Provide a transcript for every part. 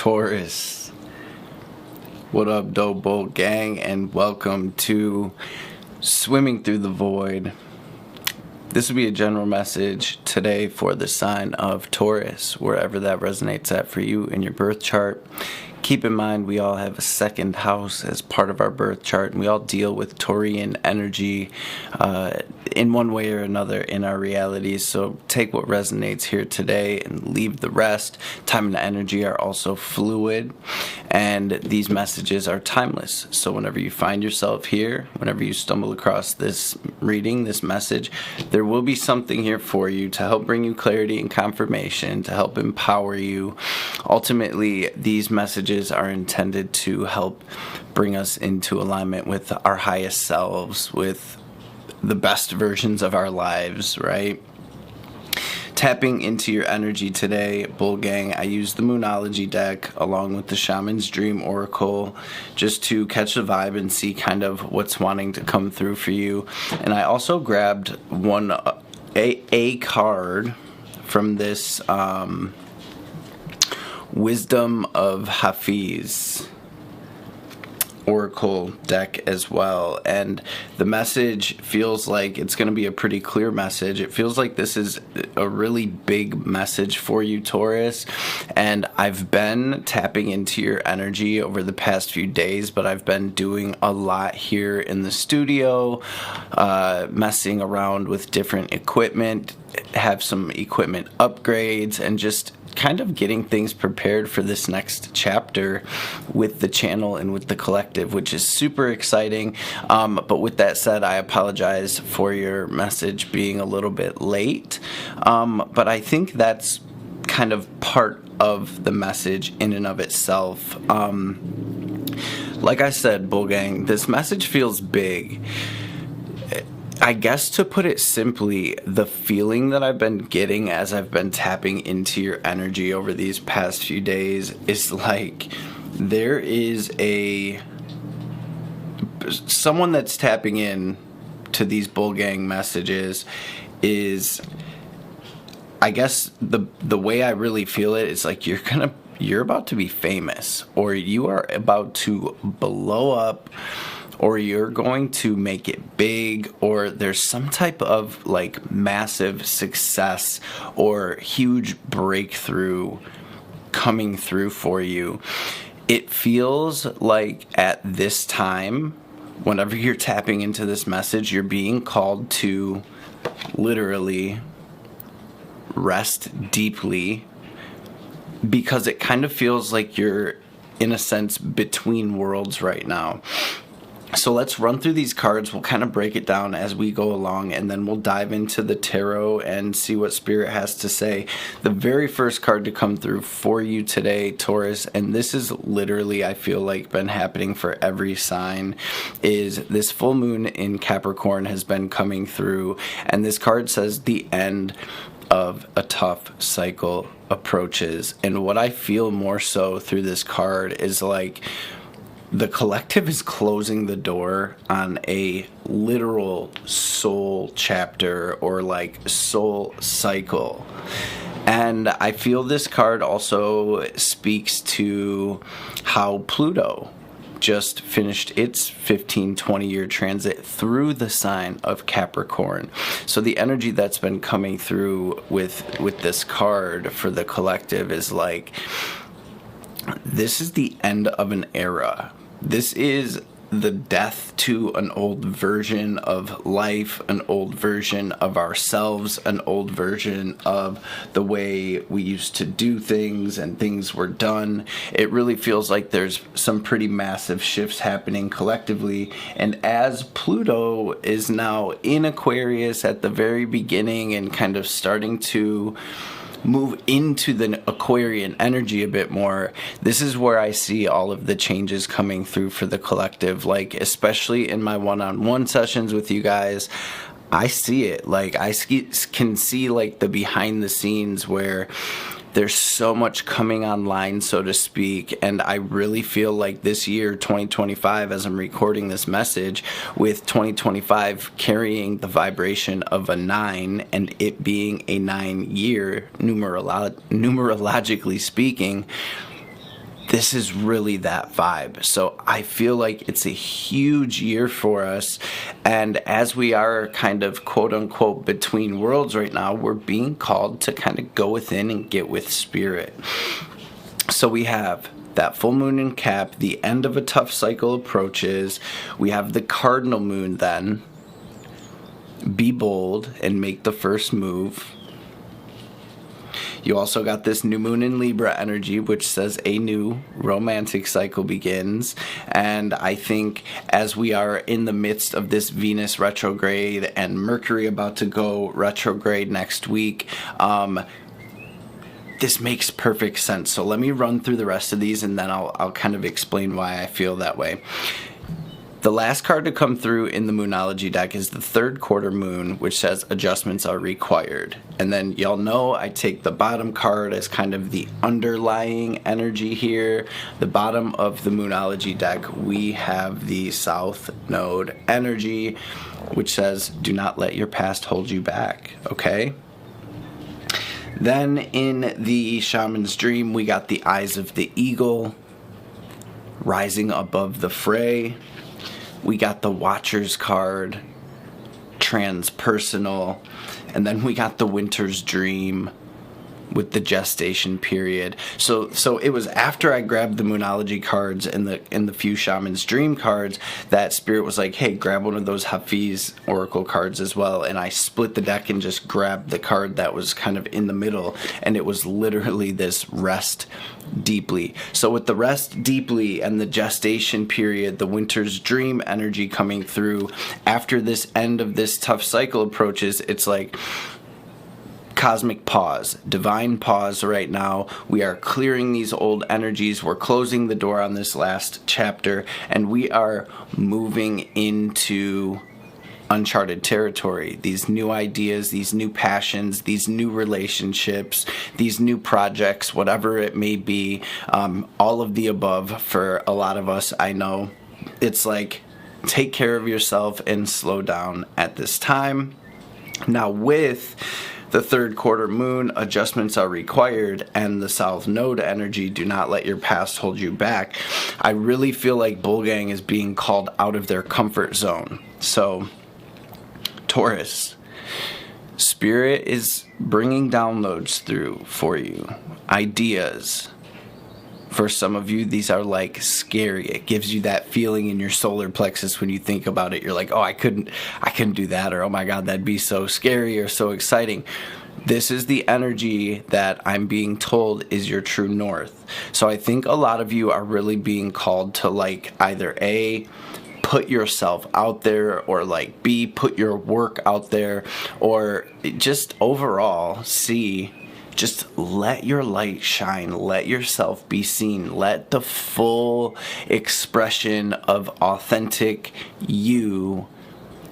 Taurus. What up, Dope Bowl Gang, and welcome to Swimming Through the Void. This will be a general message today for the sign of Taurus, wherever that resonates at for you in your birth chart. Keep in mind, we all have a second house as part of our birth chart, and we all deal with Taurian energy in one way or another in our realities. So take what resonates here today and leave the rest. Time and energy are also fluid, and these messages are timeless. So whenever you find yourself here, whenever you stumble across this reading, this message, there will be something here for you to help bring you clarity and confirmation, to help empower you. Ultimately, these messages are intended to help bring us into alignment with our highest selves, with the best versions of our lives, right? Tapping into your energy today, Bull Gang, I used the Moonology deck along with the Shaman's Dream Oracle just to catch the vibe and see kind of what's wanting to come through for you. And I also grabbed a card from this Wisdom of Hafiz Oracle deck as well, and the message feels like it's going to be a pretty clear message. It feels like this is a really big message for you, Taurus, and I've been tapping into your energy over the past few days, but I've been doing a lot here in the studio, messing around with different equipment, have some equipment upgrades, and just kind of getting things prepared for this next chapter with the channel and with the collective, which is super exciting. But with that said, I apologize for your message being a little bit late. But I think that's kind of part of the message in and of itself. Like I said, Bull Gang, this message feels big. I guess to put it simply, the feeling that I've been getting as I've been tapping into your energy over these past few days is like there is someone that's tapping in to these Bull Gang messages is, I guess the way I really feel it is like you're about to be famous, or you are about to blow up, or you're going to make it big, or there's some type of like massive success or huge breakthrough coming through for you. It feels like at this time, whenever you're tapping into this message, you're being called to literally rest deeply, because it kind of feels like you're, in a sense, between worlds right now. So let's run through these cards. We'll kind of break it down as we go along, and then we'll dive into the tarot and see what Spirit has to say. The very first card to come through for you today, Taurus, and this is literally, I feel like, been happening for every sign, is this full moon in Capricorn has been coming through, and this card says the end of a tough cycle approaches. And what I feel more so through this card is like the collective is closing the door on a literal soul chapter, or like soul cycle. And I feel this card also speaks to how Pluto just finished its 15-20 year transit through the sign of Capricorn. So the energy that's been coming through with this card for the collective is like, this is the end of an era. This is the death to an old version of life, an old version of ourselves, an old version of the way we used to do things and things were done. It really feels like there's some pretty massive shifts happening collectively. And as Pluto is now in Aquarius at the very beginning and kind of starting to move into the Aquarian energy a bit more, this is where I see all of the changes coming through for the collective. Like, especially in my one-on-one sessions with you guys, I see it. Like, I can see like the behind the scenes where there's so much coming online, so to speak, and I really feel like this year, 2025, as I'm recording this message, with 2025 carrying the vibration of a 9 and it being a 9-year, numerologically speaking, this is really that vibe. So I feel like it's a huge year for us. And as we are kind of quote unquote between worlds right now, we're being called to kind of go within and get with spirit. So we have that full moon in Cap, the end of a tough cycle approaches. We have the cardinal moon then. Be bold and make the first move. You also got this new moon in Libra energy, which says a new romantic cycle begins. And I think as we are in the midst of this Venus retrograde and Mercury about to go retrograde next week, this makes perfect sense. So let me run through the rest of these and then I'll kind of explain why I feel that way. The last card to come through in the Moonology deck is the third quarter moon, which says adjustments are required. And then y'all know I take the bottom card as kind of the underlying energy here. The bottom of the Moonology deck, we have the South Node energy, which says do not let your past hold you back, okay? Then in the Shaman's Dream, we got the Eyes of the Eagle, rising above the fray. We got the Watcher's card, transpersonal, and then we got the Winter's Dream with the gestation period. So it was after I grabbed the Moonology cards and the few Shaman's Dream cards that Spirit was like, hey, grab one of those Hafiz Oracle cards as well. And I split the deck and just grabbed the card that was kind of in the middle, and it was literally this Rest Deeply. So with the Rest Deeply and the gestation period, the Winter's Dream energy coming through after this end of this tough cycle approaches, it's like cosmic pause, divine pause right now. We are clearing these old energies. We're closing the door on this last chapter, and we are moving into uncharted territory. These new ideas, these new passions, these new relationships, these new projects, whatever it may be, all of the above for a lot of us, I know. It's like, take care of yourself and slow down at this time. Now with the third quarter moon, adjustments are required, and the South Node energy, do not let your past hold you back. I really feel like Bull Gang is being called out of their comfort zone. So, Taurus, Spirit is bringing downloads through for you, ideas. For some of you, these are like scary. It gives you that feeling in your solar plexus when you think about it. You're like, oh, I couldn't do that, or oh my God, that'd be so scary or so exciting. This is the energy that I'm being told is your true north. So I think a lot of you are really being called to like either A, put yourself out there, or like B, put your work out there, or just overall C, just let your light shine, let yourself be seen, let the full expression of authentic you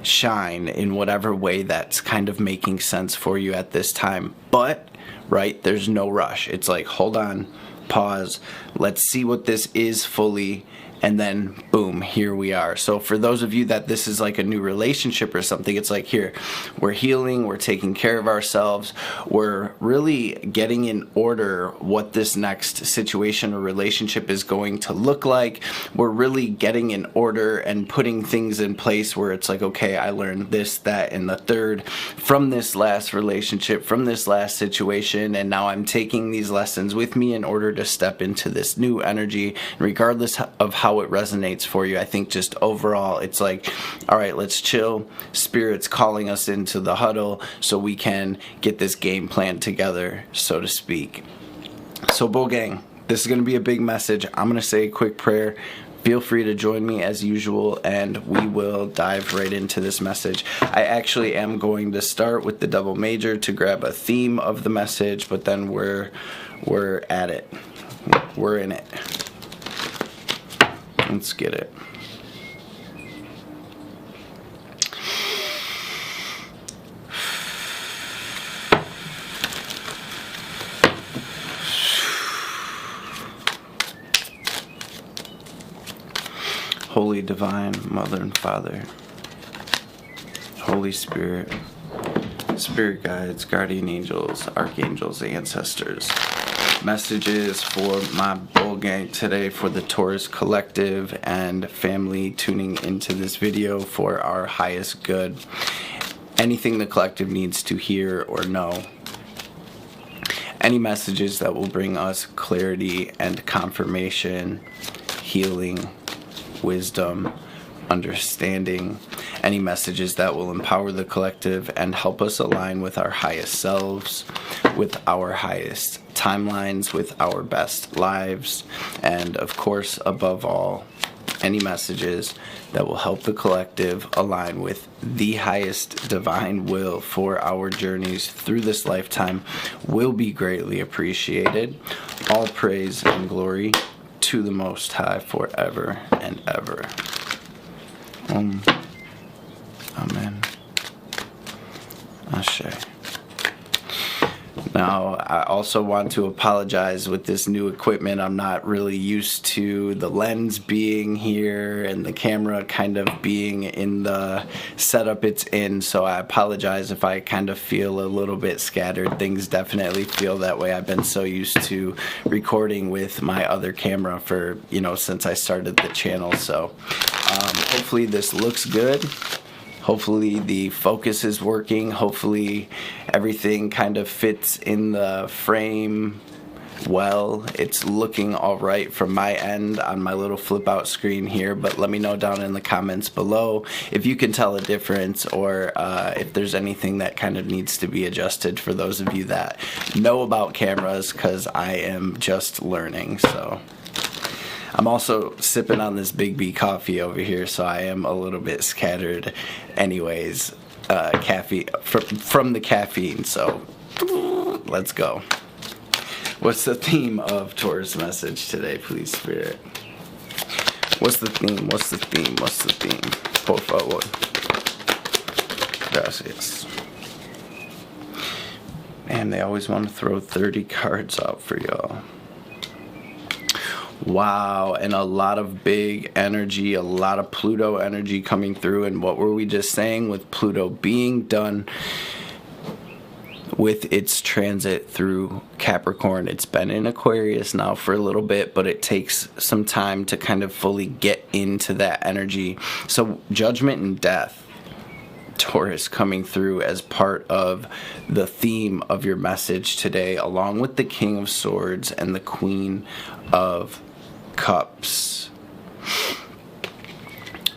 shine in whatever way that's kind of making sense for you at this time. But, right, there's no rush. It's like, hold on, pause, let's see what this is fully, and then boom, here we are. So for those of you that this is like a new relationship or something, it's like, here, we're healing, we're taking care of ourselves, we're really getting in order what this next situation or relationship is going to look like. We're really getting in order and putting things in place where it's like, okay, I learned this, that, and the third from this last relationship, from this last situation, and now I'm taking these lessons with me in order to step into this new energy, regardless of how it resonates for you. I think just overall it's like, all right, let's chill. Spirit's calling us into the huddle so we can get this game plan together, so to speak. So Bull Gang, this is going to be a big message. I'm going to say a quick prayer. Feel free to join me as usual, and we will dive right into this message. I actually am going to start with the double major to grab a theme of the message, but then we're at it. We're in it. Let's get it. Holy Divine Mother and Father, Holy Spirit, Spirit guides, guardian angels, archangels, ancestors, messages for my bull gang today, for the Taurus collective and family tuning into this video for our highest good. Anything the collective needs to hear or know. Any messages that will bring us clarity and confirmation, healing, wisdom, understanding. Any messages that will empower the collective and help us align with our highest selves, with our highest timelines, with our best lives, and of course, above all, any messages that will help the collective align with the highest divine will for our journeys through this lifetime will be greatly appreciated. All praise and glory to the Most High forever and ever. Amen. Ashe. Now, I also want to apologize with this new equipment. I'm not really used to the lens being here and the camera kind of being in the setup it's in, so I apologize if I kind of feel a little bit scattered. Things definitely feel that way. I've been so used to recording with my other camera for, since I started the channel, so hopefully this looks good. Hopefully the focus is working. Hopefully everything kind of fits in the frame well. It's looking all right from my end on my little flip out screen here, but let me know down in the comments below if you can tell a difference or if there's anything that kind of needs to be adjusted for those of you that know about cameras, because I am just learning. So I'm also sipping on this Big B coffee over here, so I am a little bit scattered anyways, caffeine from the caffeine, so let's go. What's the theme of Taurus message today, please, Spirit? What's the theme? What's the theme? What's the theme? Por favor. Gracias. Man, they always want to throw 30 cards out for y'all. Wow, and a lot of big energy, a lot of Pluto energy coming through. And what were we just saying with Pluto being done with its transit through Capricorn? It's been in Aquarius now for a little bit, but it takes some time to kind of fully get into that energy. So judgment and death, Taurus, coming through as part of the theme of your message today, along with the King of Swords and the Queen of Cups.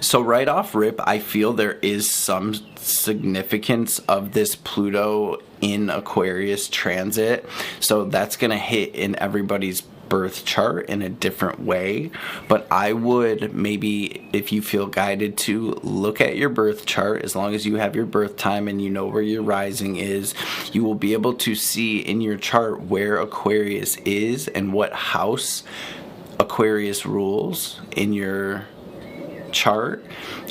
So right off rip, I feel there is some significance of this Pluto in Aquarius transit. So that's going to hit in everybody's birth chart in a different way. But I would maybe, if you feel guided to, look at your birth chart. As long as you have your birth time and you know where your rising is, you will be able to see in your chart where Aquarius is and what house Aquarius rules in your chart,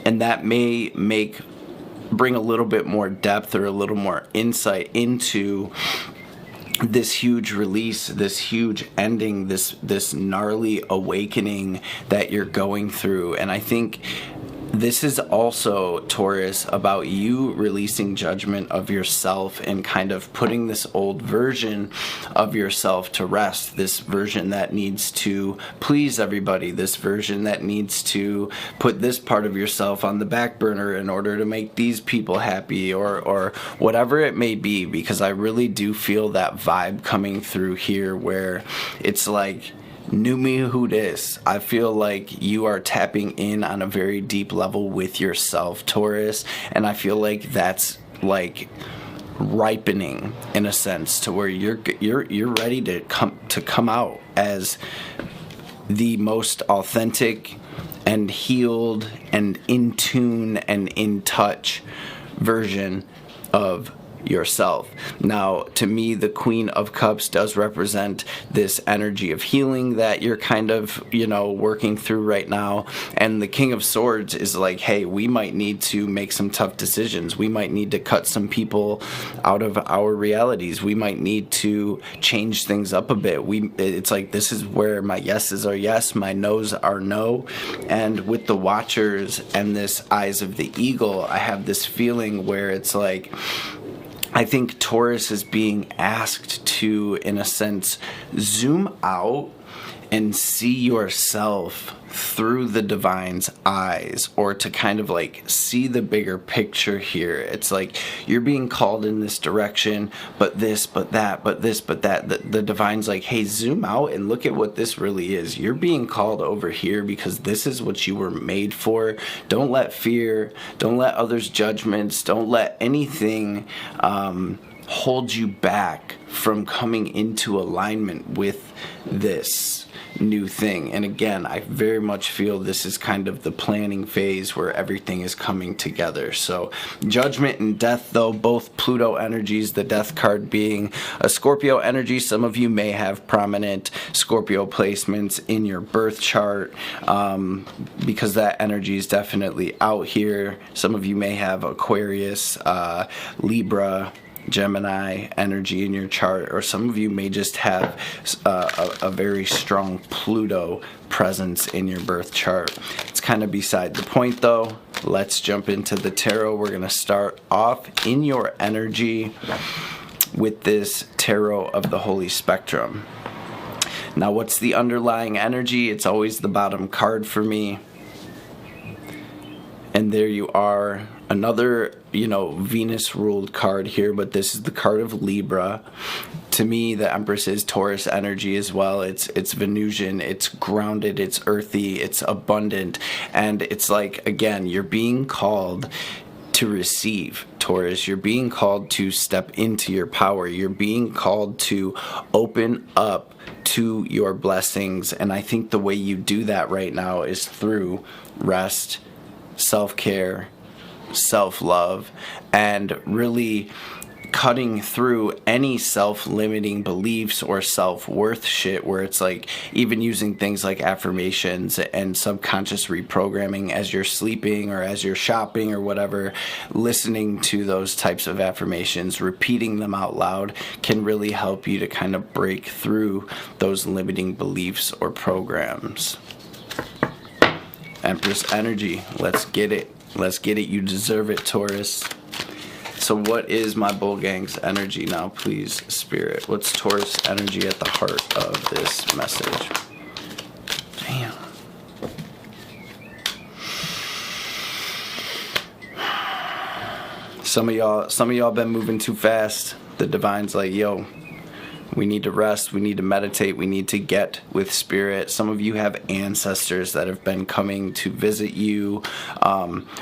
and that may bring a little bit more depth or a little more insight into this huge release, this huge ending, this gnarly awakening that you're going through. And I think this is also, Taurus, about you releasing judgment of yourself and kind of putting this old version of yourself to rest. This version that needs to please everybody. This version that needs to put this part of yourself on the back burner in order to make these people happy, or whatever it may be. Because I really do feel that vibe coming through here where it's like, new me who dis. I feel like you are tapping in on a very deep level with yourself, Taurus, and I feel like that's like ripening in a sense to where you're ready to come out as the most authentic and healed and in tune and in touch version of yourself. Now, to me, the Queen of Cups does represent this energy of healing that you're kind of, working through right now. And the King of Swords is like, hey, we might need to make some tough decisions. We might need to cut some people out of our realities. We might need to change things up a bit. It's like, this is where my yeses are yes, my no's are no. And with the Watchers and this Eyes of the Eagle, I have this feeling where it's like, I think Taurus is being asked to, in a sense, zoom out and see yourself through the divine's eyes, or to kind of like see the bigger picture here. It's like you're being called in this direction, but this, but that, but this, but that. The divine's like, hey, zoom out and look at what this really is. You're being called over here because this is what you were made for. Don't let fear, don't let others' judgments, don't let anything hold you back from coming into alignment with this new thing. And again, I very much feel this is kind of the planning phase where everything is coming together. So Judgment and Death, though, both Pluto energies, the Death card being a Scorpio energy. Some of you may have prominent Scorpio placements in your birth chart, because that energy is definitely out here. Some of you may have Aquarius, Libra, Gemini energy in your chart, or some of you may just have a very strong Pluto presence in your birth chart. It's kind of beside the point, though. Let's jump into the tarot. We're going to start off in your energy with this Tarot of the Holy Spectrum. Now, what's the underlying energy? It's always the bottom card for me. And there you are. Another, Venus ruled card here, but this is the card of Libra. To me, the Empress is Taurus energy as well. It's Venusian, it's grounded, it's earthy, it's abundant. And it's like, again, you're being called to receive, Taurus. You're being called to step into your power. You're being called to open up to your blessings. And I think the way you do that right now is through rest, self-care, self-love, and really cutting through any self-limiting beliefs or self-worth shit, where it's like even using things like affirmations and subconscious reprogramming as you're sleeping or as you're shopping or whatever. Listening to those types of affirmations, repeating them out loud, can really help you to kind of break through those limiting beliefs or programs. Empress energy, let's get it. Let's get it. You deserve it, Taurus. So what is my bull gang's energy now, please, Spirit? What's Taurus energy at the heart of this message? Damn. Some of y'all been moving too fast. The divine's like, yo, we need to rest, we need to meditate, we need to get with Spirit. Some of you have ancestors that have been coming to visit you,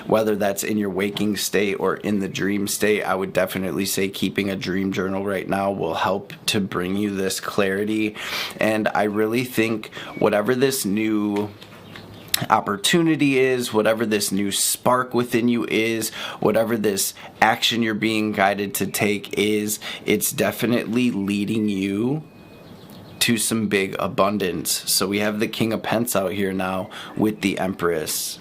whether that's in your waking state or in the dream state. I would definitely say keeping a dream journal right now will help to bring you this clarity. And I really think whatever this new opportunity is, whatever this new spark within you is, whatever this action you're being guided to take is, it's definitely leading you to some big abundance. So we have the King of Pence out here now with the Empress.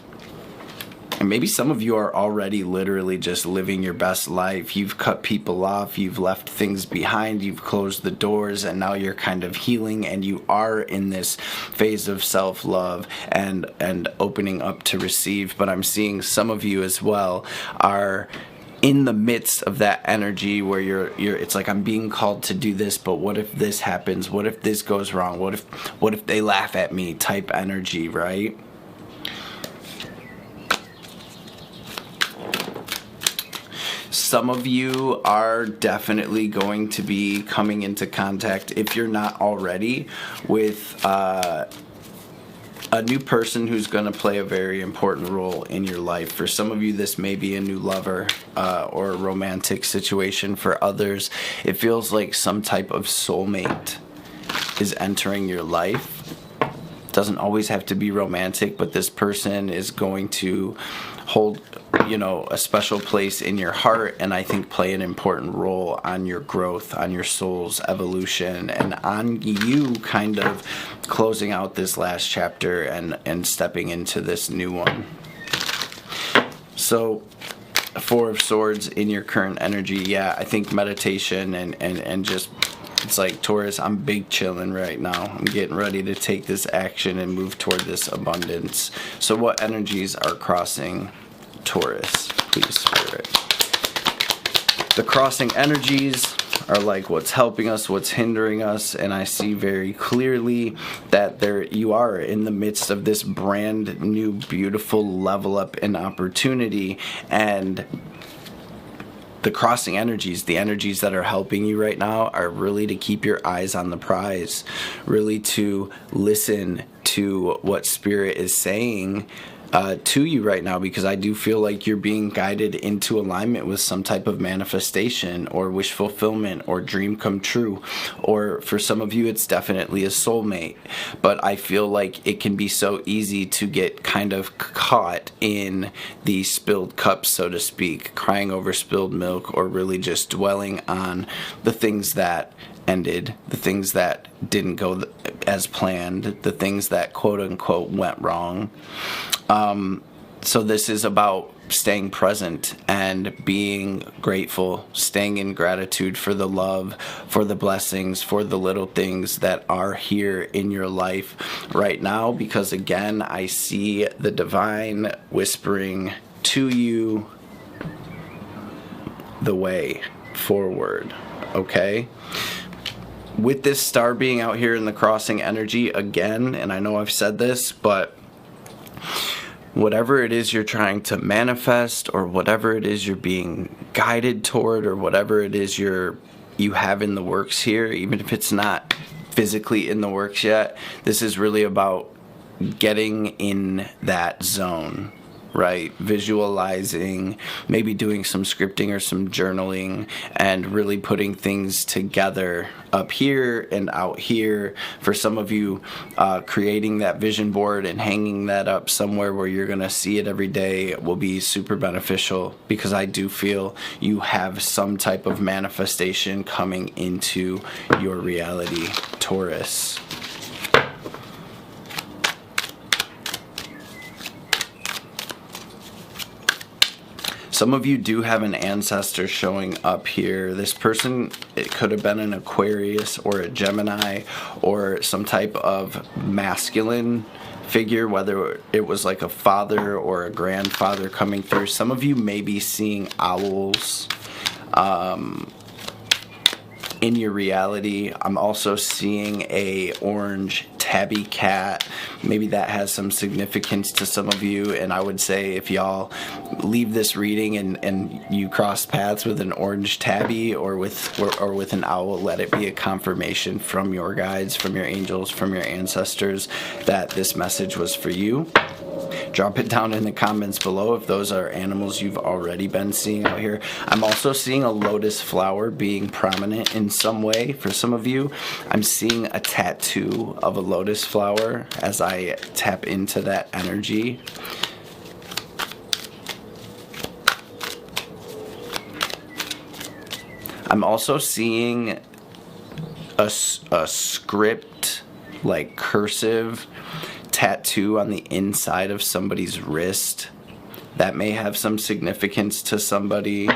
And maybe some of you are already literally just living your best life. You've cut people off, you've left things behind, you've closed the doors, and now you're kind of healing, and you are in this phase of self-love and opening up to receive. But I'm seeing some of you as well are in the midst of that energy where you're it's like, I'm being called to do this, but what if this happens? What if this goes wrong? What if they laugh at me type energy, right? Some of you are definitely going to be coming into contact, if you're not already, with a new person who's going to play a very important role in your life. For some of you, this may be a new lover or a romantic situation. For others, it feels like some type of soulmate is entering your life. It doesn't always have to be romantic, but this person is going to hold, a special place in your heart, and I think play an important role on your growth, on your soul's evolution, and on you kind of closing out this last chapter and stepping into this new one. So, Four of Swords in your current energy, yeah, I think meditation and just, it's like, Taurus, I'm big chilling right now. I'm getting ready to take this action and move toward this abundance. So what energies are crossing Taurus, please, Spirit? The crossing energies are like what's helping us, what's hindering us, and I see very clearly that you are in the midst of this brand new beautiful level up and opportunity. And the crossing energies, the energies that are helping you right now, are really to keep your eyes on the prize, really to listen to what Spirit is saying to you right now, because I do feel like you're being guided into alignment with some type of manifestation or wish fulfillment or dream come true, or for some of you it's definitely a soulmate. But I feel like it can be so easy to get kind of caught in the spilled cup, so to speak, crying over spilled milk, or really just dwelling on the things that ended, the things that didn't go as planned, the things that quote unquote went wrong. So this is about staying present and being grateful, staying in gratitude for the love, for the blessings, for the little things that are here in your life right now, because again, I see the divine whispering to you the way forward, okay? With this star being out here in the crossing energy again, and I know I've said this, but whatever it is you're trying to manifest, or whatever it is you're being guided toward, or whatever it is you have in the works here, even if it's not physically in the works yet, this is really about getting in that zone, right? Visualizing, maybe doing some scripting or some journaling, and really putting things together up here and out here. For some of you, creating that vision board and hanging that up somewhere where you're going to see it every day will be super beneficial, because I do feel you have some type of manifestation coming into your reality, Taurus. Some of you do have an ancestor showing up here. This person, it could have been an Aquarius or a Gemini or some type of masculine figure, whether it was like a father or a grandfather coming through. Some of you may be seeing owls in your reality. I'm also seeing a orange tabby cat. Maybe that has some significance to some of you, and I would say if y'all leave this reading and you cross paths with an orange tabby or with an owl, let it be a confirmation from your guides, from your angels, from your ancestors, that this message was for you. Drop it down in the comments below if those are animals you've already been seeing out here. I'm also seeing a lotus flower being prominent in some way for some of you. I'm seeing a tattoo of a lotus flower as I tap into that energy. I'm also seeing a script, like cursive tattoo on the inside of somebody's wrist. That may have some significance to somebody.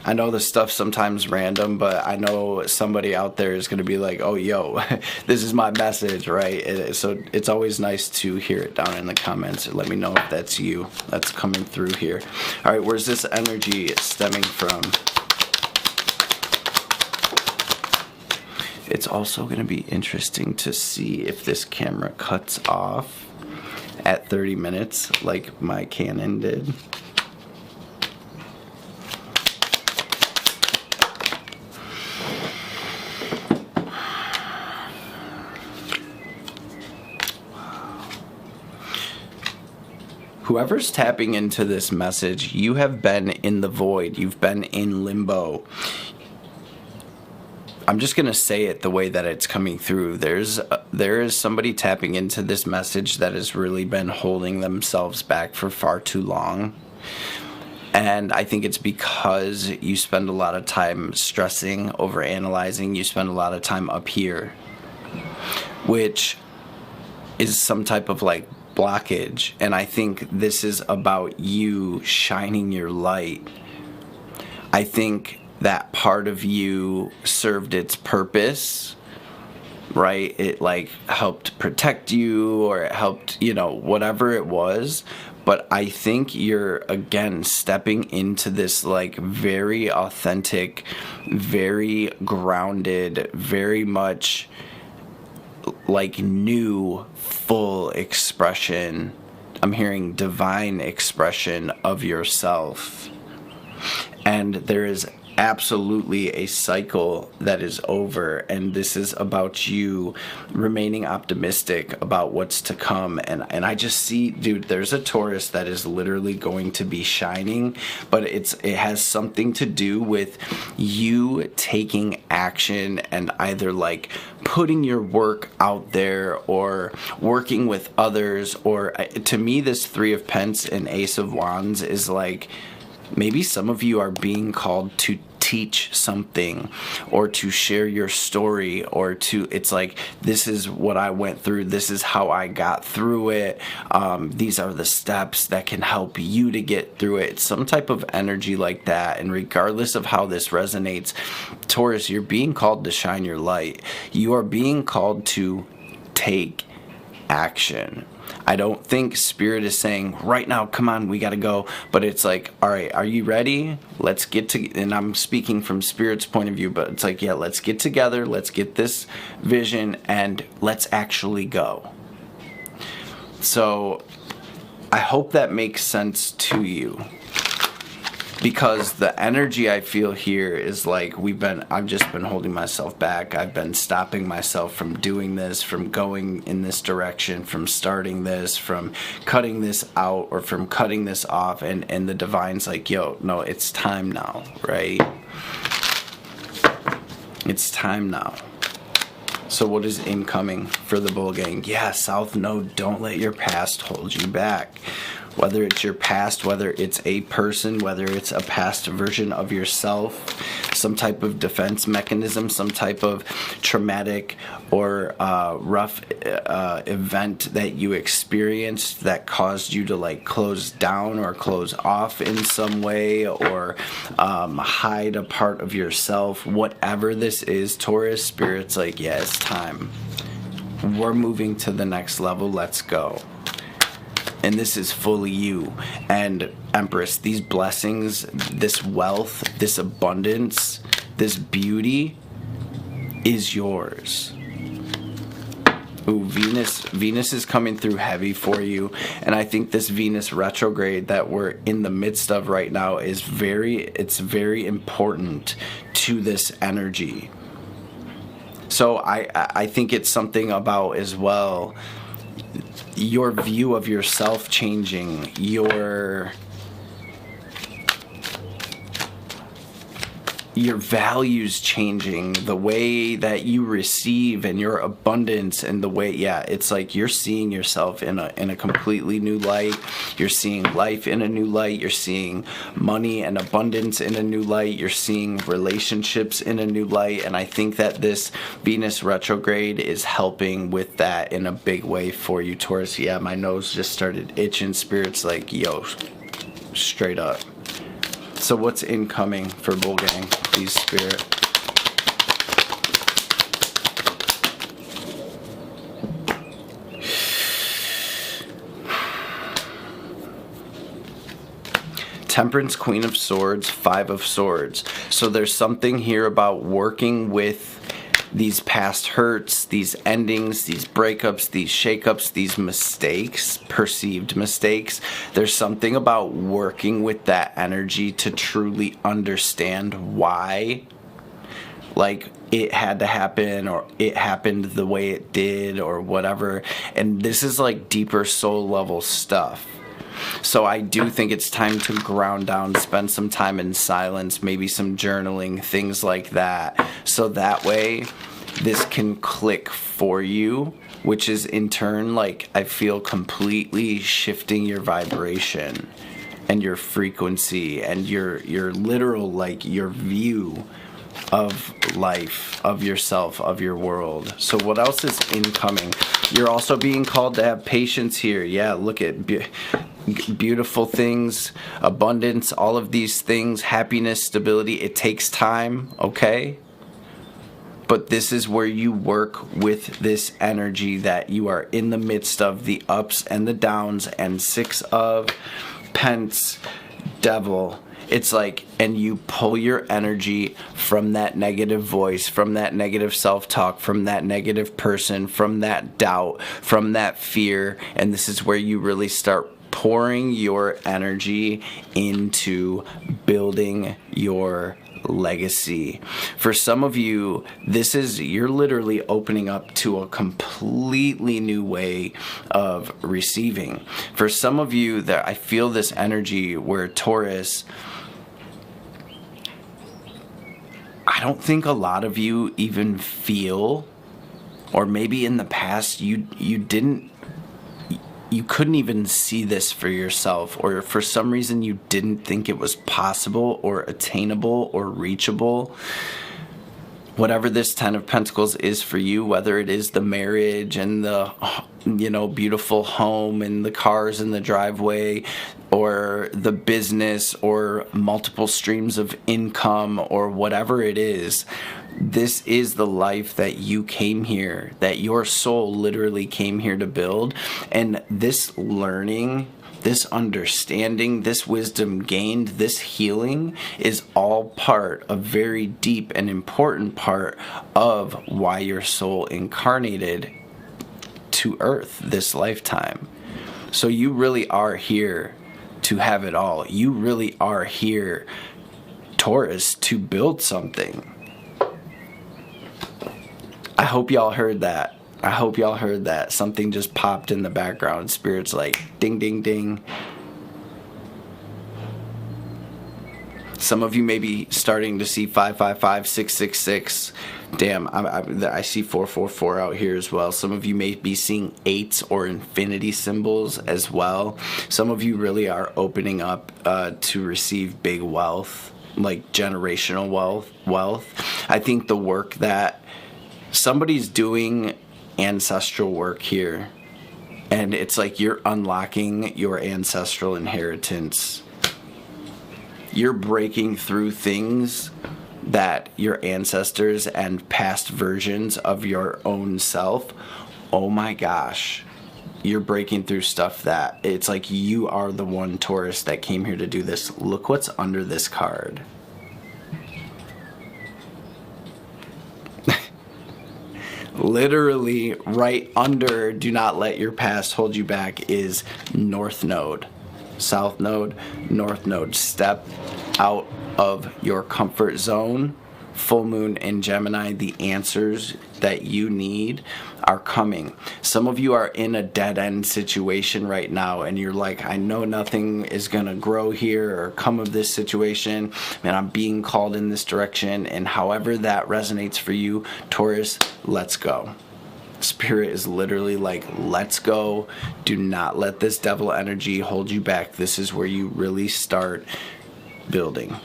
I know this stuff's sometimes random, but I know somebody out there is going to be like, oh, yo, this is my message, right? So it's always nice to hear it down in the comments. Let me know if that's you that's coming through here. All right, where's this energy stemming from? It's also going to be interesting to see if this camera cuts off at 30 minutes like my Canon did. Whoever's tapping into this message, you have been in the void. You've been in limbo. I'm just going to say it the way that it's coming through. There is somebody tapping into this message that has really been holding themselves back for far too long. And I think it's because you spend a lot of time stressing, overanalyzing. You spend a lot of time up here, which is some type of like blockage. And I think this is about you shining your light. I think that part of you served its purpose, right? It like helped protect you, or it helped, whatever it was. but I think you're again stepping into this like very authentic, very grounded, very much like new, full expression. I'm hearing divine expression of yourself. And there is absolutely a cycle that is over, and this is about you remaining optimistic about what's to come. And I just see, dude, there's a Taurus that is literally going to be shining, but it has something to do with you taking action and either like putting your work out there or working with others. Or to me, this Three of Pence and Ace of Wands is like, maybe some of you are being called to teach something or to share your story, or to, it's like, this is what I went through, this is how I got through it, these are the steps that can help you to get through it. It's some type of energy like that. And regardless of how this resonates, Taurus, you're being called to shine your light. You are being called to take action. I don't think Spirit is saying right now, come on, we got to go. But it's like, all right, are you ready? Let's get to, and I'm speaking from Spirit's point of view, but it's like, yeah, let's get together. Let's get this vision and let's actually go. So I hope that makes sense to you. Because the energy I feel here is like I've just been holding myself back. I've been stopping myself from doing this, from going in this direction, from starting this, from cutting this out, or from cutting this off. And the divine's like, yo, no, it's time now, right? It's time now. So what is incoming for the Bull Gang? Yeah, South Node, don't let your past hold you back. Whether it's your past, whether it's a person, whether it's a past version of yourself, some type of defense mechanism, some type of traumatic or rough event that you experienced that caused you to like close down or close off in some way, or hide a part of yourself. Whatever this is, Taurus, Spirit's like, yeah, it's time. We're moving to the next level. Let's go. And this is fully you. And Empress, these blessings, this wealth, this abundance, this beauty is yours. Ooh, Venus is coming through heavy for you. And I think this Venus retrograde that we're in the midst of right now is very important to this energy. So I think it's something about as well your view of yourself changing, your values changing, the way that you receive and your abundance, and the way, yeah, it's like you're seeing yourself in a completely new light. You're seeing life in a new light. You're seeing money and abundance in a new light. You're seeing relationships in a new light. And I think that this Venus retrograde is helping with that in a big way for you, Taurus. Yeah, my nose just started itching. Spirit's like, yo, straight up. So what's incoming for Bull Gang, please, Spirit? Temperance, Queen of Swords, Five of Swords. So there's something here about working with these past hurts, these endings, these breakups, these shakeups, these mistakes, perceived mistakes. There's something about working with that energy to truly understand why, like, it had to happen, or it happened the way it did, or whatever. And this is like deeper soul level stuff. So I do think it's time to ground down, spend some time in silence, maybe some journaling, things like that. So that way this can click for you, which is in turn, like, I feel completely shifting your vibration and your frequency and your literal, like, your view of life, of yourself, of your world. So what else is incoming? You're also being called to have patience here. Yeah, look at beautiful things, abundance, all of these things, happiness, stability. It takes time, okay? But this is where you work with this energy that you are in the midst of, the ups and the downs, and 6 of Pence, Devil. It's like, and you pull your energy from that negative voice, from that negative self-talk, from that negative person, from that doubt, from that fear, and this is where you really start pouring your energy into building your legacy. For some of you, you're literally opening up to a completely new way of receiving. For some of you, that I feel this energy where Taurus, I don't think a lot of you even feel, or maybe in the past you couldn't even see this for yourself, or for some reason you didn't think it was possible or attainable or reachable. Whatever this 10 of Pentacles is for you, whether it is the marriage and the, beautiful home and the cars in the driveway, or the business, or multiple streams of income, or whatever it is, this is the life that you came here, that your soul literally came here to build. And this learning, this understanding, this wisdom gained, this healing is all part, a very deep and important part of why your soul incarnated to Earth this lifetime. So you really are here to have it all. You really are here, Taurus, to build something. I hope y'all heard that. I hope y'all heard that. Something just popped in the background. Spirit's like, ding, ding, ding. Some of you may be starting to see 555, 666. Damn, I see 444 out here as well. Some of you may be seeing 8s or infinity symbols as well. Some of you really are opening up to receive big wealth, like generational wealth. I think the work that somebody's doing, ancestral work here, and it's like you're unlocking your ancestral inheritance. You're breaking through things that your ancestors and past versions of your own self, oh my gosh, you're breaking through stuff that it's like you are the one, Taurus, that came here to do this. Look what's under this card. Literally right under do not let your past hold you back is North Node. South Node, North Node. Step out of your comfort zone. Full moon in Gemini, the answers that you need are coming. Some of you are in a dead-end situation right now, and you're like, I know nothing is going to grow here or come of this situation, and I'm being called in this direction, and however that resonates for you, Taurus, let's go. Spirit is literally like, let's go. Do not let this devil energy hold you back. This is where you really start building.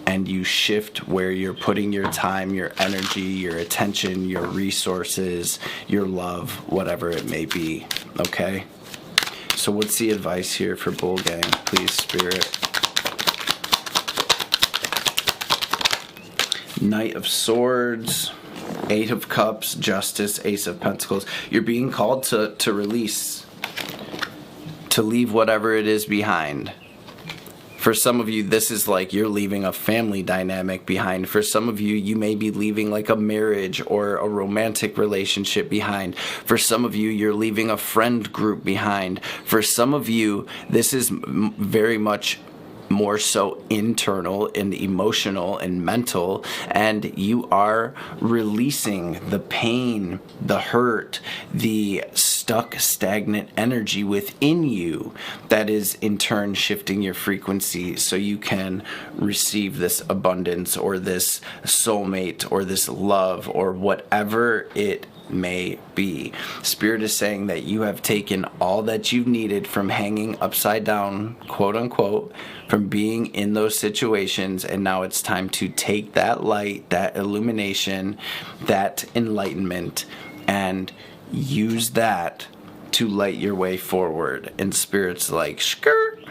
And you shift where you're putting your time, your energy, your attention, your resources, your love, whatever it may be. Okay? So what's the advice here for Bull Gang? Please, Spirit. Knight of Swords, 8 of Cups, Justice, Ace of Pentacles. You're being called to release, to leave whatever it is behind. For some of you, this is like you're leaving a family dynamic behind. For some of you, you may be leaving like a marriage or a romantic relationship behind. For some of you, you're leaving a friend group behind. For some of you, this is very much more so internal and emotional and mental, and you are releasing the pain, the hurt, the stuck, stagnant energy within you that is in turn shifting your frequency so you can receive this abundance or this soulmate or this love or whatever it may be. Spirit is saying that you have taken all that you've needed from hanging upside down, quote unquote, from being in those situations, and now it's time to take that light, that illumination, that enlightenment, and use that to light your way forward. And Spirit's like, skirt,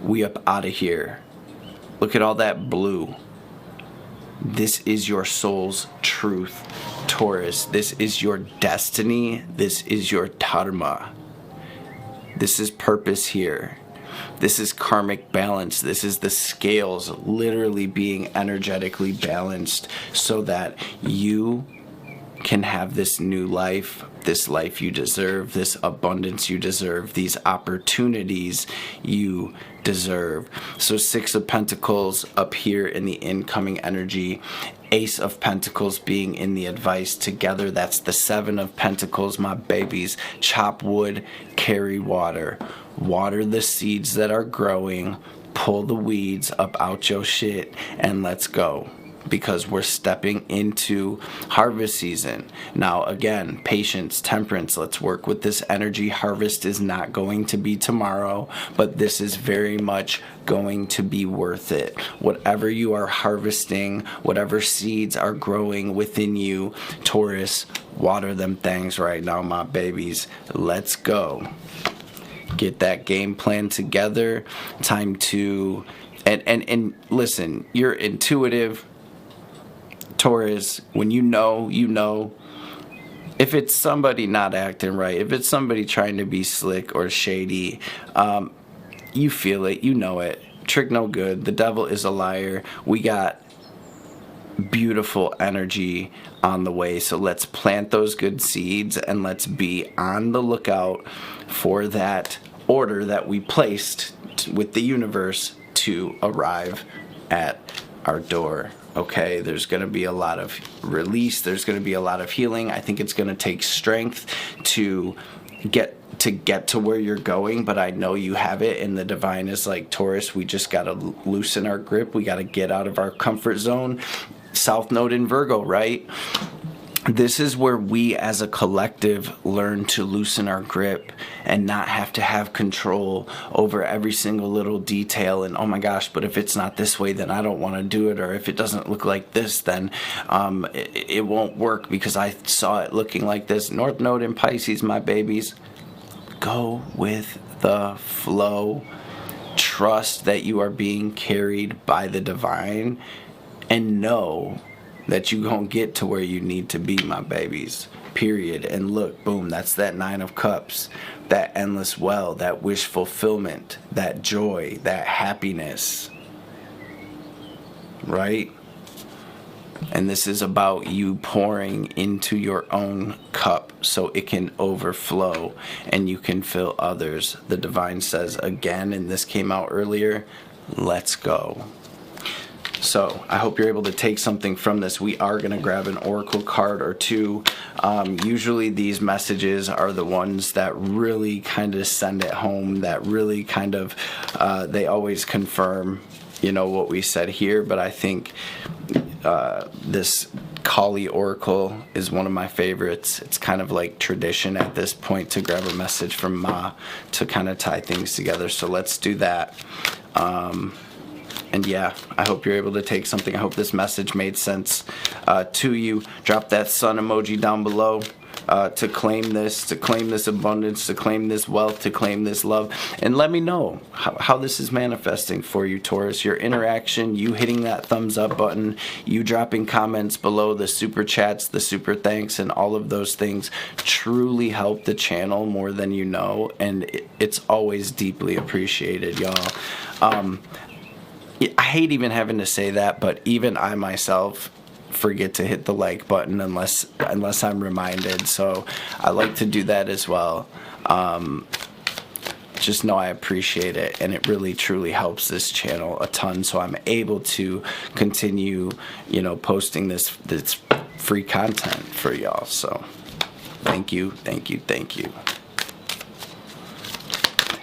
we up out of here. Look at all that blue. This is your soul's truth, Taurus. This is your destiny. This is your dharma. This is purpose here. This is karmic balance. This is the scales literally being energetically balanced so that you can have this new life, this life you deserve, this abundance you deserve, these opportunities you deserve. So 6 of Pentacles up here in the incoming energy, Ace of Pentacles being in the advice together. That's the 7 of Pentacles, my babies. Chop wood, carry water. Water the seeds that are growing, pull the weeds up out your shit, and let's go. Because we're stepping into harvest season. Now, again, patience, temperance, let's work with this energy. Harvest is not going to be tomorrow, but this is very much going to be worth it. Whatever you are harvesting, whatever seeds are growing within you, Taurus, water them things right now, my babies. Let's go. Get that game plan together. Time to... And listen, you're intuitive, Taurus. When you know. If it's somebody not acting right, if it's somebody trying to be slick or shady, you feel it, you know it. Trick no good. The devil is a liar. We got beautiful energy on the way, so let's plant those good seeds and let's be on the lookout for that order that we placed with the universe to arrive at our door. Okay, there's going to be a lot of release. There's going to be a lot of healing. I think it's going to take strength to get to where you're going, but I know you have it, and the divine is like, Taurus, we just got to loosen our grip. We got to get out of our comfort zone. South Node in Virgo, right? This is where we as a collective learn to loosen our grip and not have to have control over every single little detail. And oh my gosh, but if it's not this way, then I don't want to do it. Or if it doesn't look like this, then it won't work because I saw it looking like this. North Node in Pisces, my babies. Go with the flow. Trust that you are being carried by the divine, and know that you gonna get to where you need to be, my babies. Period. And look, boom, that's that 9 of Cups, that endless well, that wish fulfillment, that joy, that happiness, right? And this is about you pouring into your own cup so it can overflow and you can fill others. The divine says again, and this came out earlier, let's go. So I hope you're able to take something from this. We are going to grab an oracle card or two. Usually these messages are the ones that really kind of send it home, that really kind of, they always confirm, what we said here. But I think this Kali Oracle is one of my favorites. It's kind of like tradition at this point to grab a message from Ma to kind of tie things together. So let's do that. And yeah, I hope you're able to take something. I hope this message made sense to you. Drop that sun emoji down below to claim this abundance, to claim this wealth, to claim this love. And let me know how this is manifesting for you, Taurus. Your interaction, you hitting that thumbs up button, you dropping comments below, the super chats, the super thanks, and all of those things truly help the channel more than you know. And it's always deeply appreciated, y'all. I hate even having to say that, but even I myself forget to hit the like button unless I'm reminded. So I like to do that as well. Just know I appreciate it, and it really truly helps this channel a ton. So I'm able to continue, posting this free content for y'all. So thank you.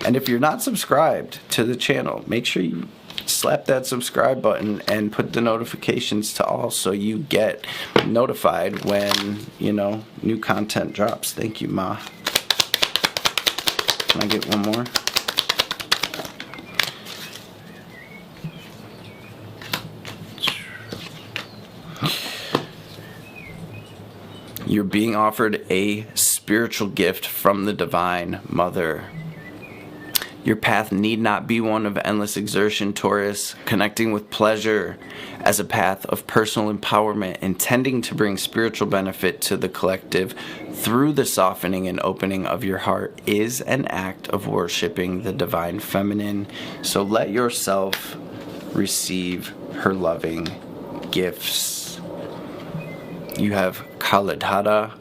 And if you're not subscribed to the channel, make sure you slap that subscribe button and put the notifications to all so you get notified when, new content drops. Thank you, Ma. Can I get one more? You're being offered a spiritual gift from the Divine Mother. Your path need not be one of endless exertion, Taurus. Connecting with pleasure as a path of personal empowerment, intending to bring spiritual benefit to the collective through the softening and opening of your heart, is an act of worshiping the divine feminine. So let yourself receive her loving gifts. You have Kaladhara.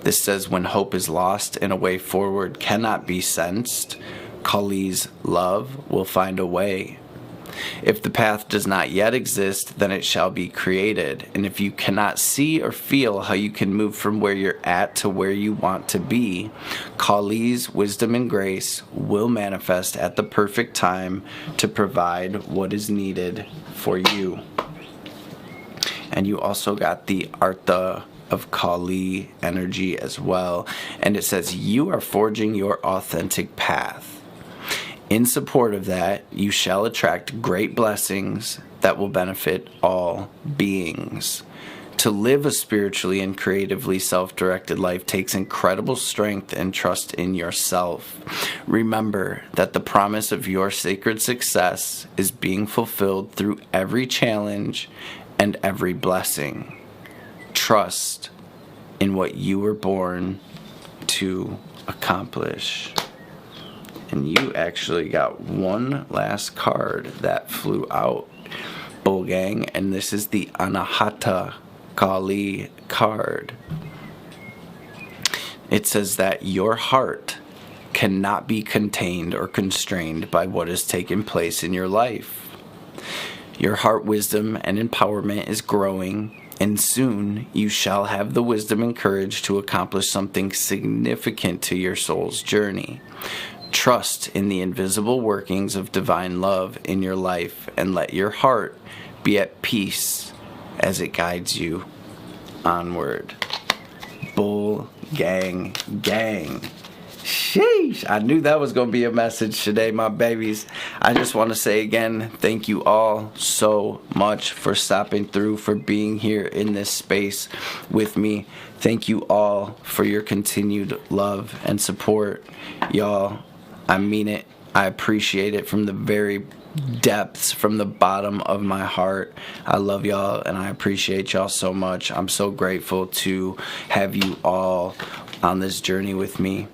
This says, when hope is lost and a way forward cannot be sensed, Kali's love will find a way. If the path does not yet exist, then it shall be created. And if you cannot see or feel how you can move from where you're at to where you want to be, Kali's wisdom and grace will manifest at the perfect time to provide what is needed for you. And you also got the Artha of Kali energy as well. And it says, you are forging your authentic path. In support of that, you shall attract great blessings that will benefit all beings. To live a spiritually and creatively self-directed life takes incredible strength and trust in yourself. Remember that the promise of your sacred success is being fulfilled through every challenge and every blessing. Trust in what you were born to accomplish. And you actually got one last card that flew out, Bull Gang, and this is the Anahata Kali card. It says that your heart cannot be contained or constrained by what has taken place in your life. Your heart wisdom and empowerment is growing, and soon you shall have the wisdom and courage to accomplish something significant to your soul's journey. Trust in the invisible workings of divine love in your life, and let your heart be at peace as it guides you onward. Bull gang gang. Sheesh, I knew that was going to be a message today, my babies. I just want to say again, thank you all so much for stopping through, for being here in this space with me. Thank you all for your continued love and support. Y'all, I mean it. I appreciate it from the very depths, from the bottom of my heart. I love y'all and I appreciate y'all so much. I'm so grateful to have you all on this journey with me.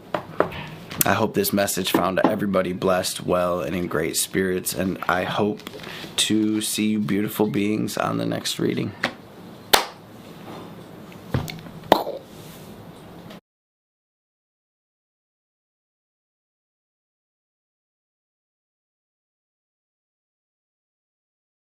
I hope this message found everybody blessed, well, and in great spirits, and I hope to see you beautiful beings on the next reading.